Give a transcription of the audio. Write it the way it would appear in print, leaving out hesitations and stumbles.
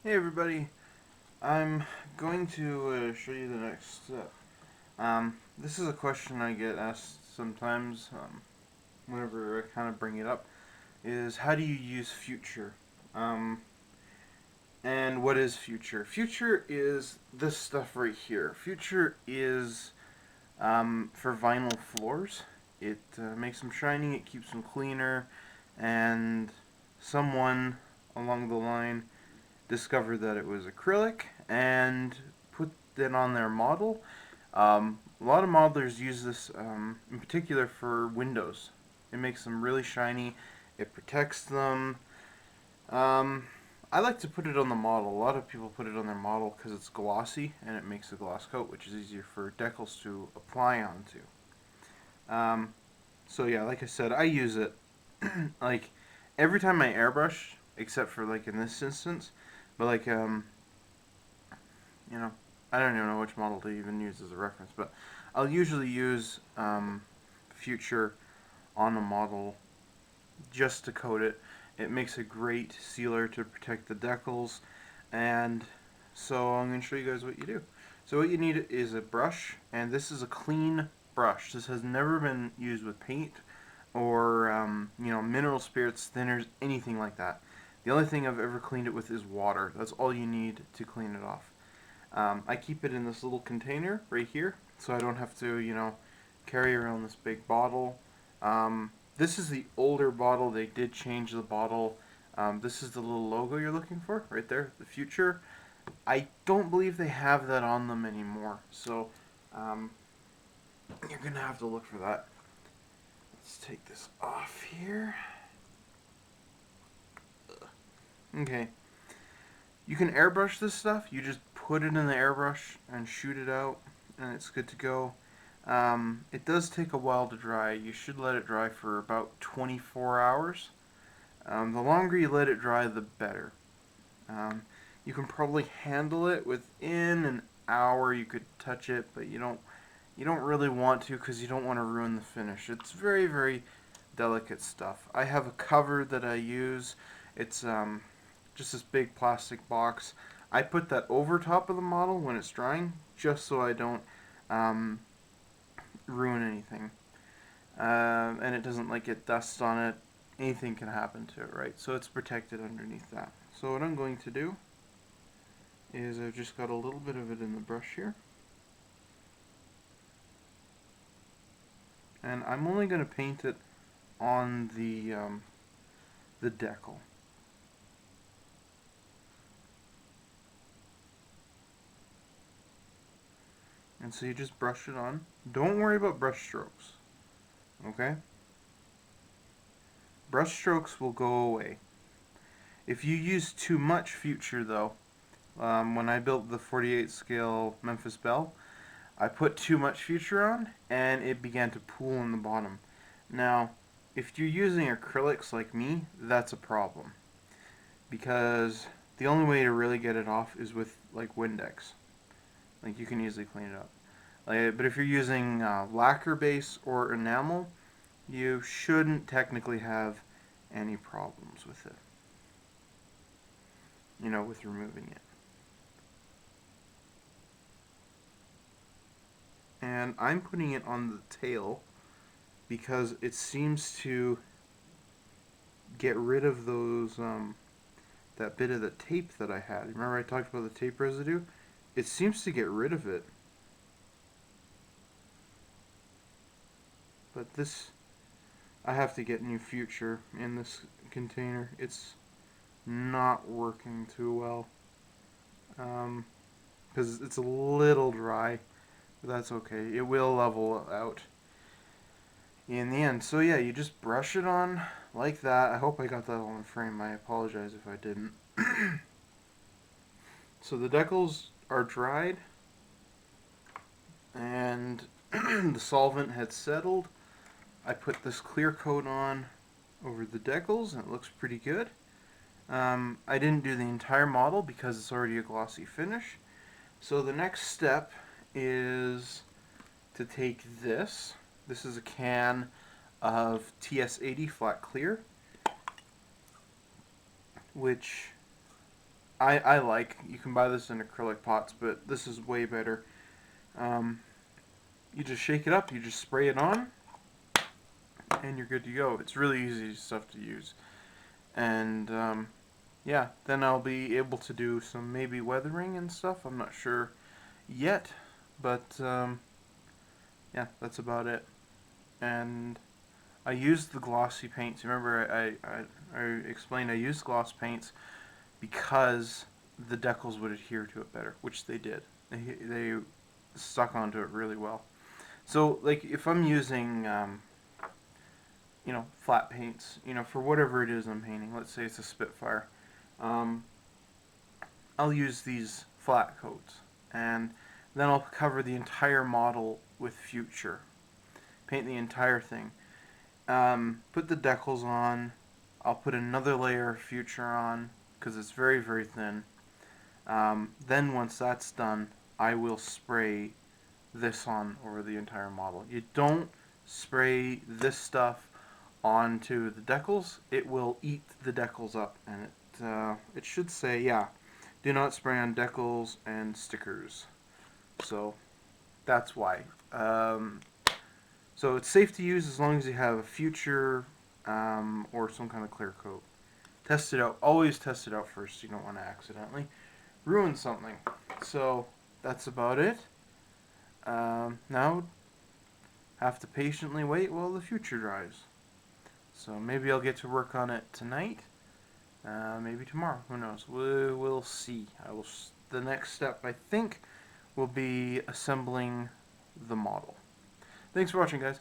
Hey everybody, I'm going to show you the next step. This is a question I get asked sometimes whenever I kind of bring it up, is how do you use future? Um, and what is future? Future is this stuff right here. Future is for vinyl floors. It makes them shiny, it keeps them cleaner, and someone along the line discovered that it was acrylic and put it on their model. A lot of modelers use this in particular for windows. It makes them really shiny. It protects them. Um, I like to put it on the model. A lot of people put it on their model because it's glossy and it makes a gloss coat, which is easier for decals to apply onto. Um, so yeah, like I said, I use it like every time I airbrush, except for like in this instance. But like you know, I don't even know which model to even use as a reference, but I'll usually use Future on a model just to coat it. It makes a great sealer to protect the decals, and so I'm going to show you guys what you do. So what you need is a brush, and this is a clean brush. This has never been used with paint or mineral spirits, thinners, anything like that. The only thing I've ever cleaned it with is water. That's all you need to clean it off. I keep it in this little container right here, so I don't have to, carry around this big bottle. This is the older bottle. They did change the bottle. This is the little logo you're looking for, right there, the future. I don't believe they have that on them anymore, so um, you're gonna have to look for that. Let's take this off here. Okay, you can airbrush this stuff. You just put it in the airbrush and shoot it out, and it's good to go. It does take a while to dry. You should let it dry for about 24 hours. The longer you let it dry, the better. Um, you can probably handle it within an hour. You could touch it, but you don't really want to because you don't want to ruin the finish. It's very very delicate stuff. I have a cover that I use. It's just this big plastic box. I put that over top of the model when it's drying, just so I don't um, ruin anything. And it doesn't like get dust on it. Anything can happen to it, right? So it's protected underneath that. So what I'm going to do is I've just got a little bit of it in the brush here, and I'm only going to paint it on the decal. And so you just brush it on. Don't worry about brush strokes, okay? Brush strokes will go away. If you use too much future, though, when I built the 48 scale Memphis Belle, I put too much future on, and it began to pool in the bottom. Now, if you're using acrylics like me, that's a problem, because the only way to really get it off is with like Windex. Like you can easily clean it up. But if you're using lacquer base or enamel, you shouldn't technically have any problems with it. With removing it. And I'm putting it on the tail because it seems to get rid of those that bit of the tape that I had. Remember I talked about the tape residue? It seems to get rid of it. But this, I have to get new future in this container. It's not working too well. Because it's a little dry, but that's okay. It will level out in the end. So yeah, you just brush it on like that. I hope I got that all in frame. I apologize if I didn't. So the decals are dried and the solvent had settled. I put this clear coat on over the decals and it looks pretty good. I didn't do the entire model because it's already a glossy finish. So the next step is to take this. This is a can of TS80 flat clear, which I like. You can buy this in acrylic pots, but this is way better. Um, you just shake it up, you just spray it on, and you're good to go. It's really easy stuff to use. And yeah, then I'll be able to do some maybe weathering and stuff. I'm not sure yet, but yeah, that's about it. And I used the glossy paints. Remember, I explained I used gloss paints because the decals would adhere to it better, which they did. They stuck onto it really well. So, like, if I'm using, flat paints, for whatever it is I'm painting, let's say it's a Spitfire, um, I'll use these flat coats, and then I'll cover the entire model with Future. Paint the entire thing. Put the decals on. I'll put another layer of Future on because it's very, very thin. Then once that's done, I will spray this on over the entire model. You don't spray this stuff onto the decals. It will eat the decals up, and it should say, yeah, do not spray on decals and stickers. So that's why. Um, so it's safe to use as long as you have a Future or some kind of clear coat. Test it out. Always test it out first. You don't want to accidentally ruin something. So that's about it. Now have to patiently wait while the Future dries. So maybe I'll get to work on it tonight. Maybe tomorrow. Who knows? We'll see. The next step, I think, will be assembling the model. Thanks for watching, guys.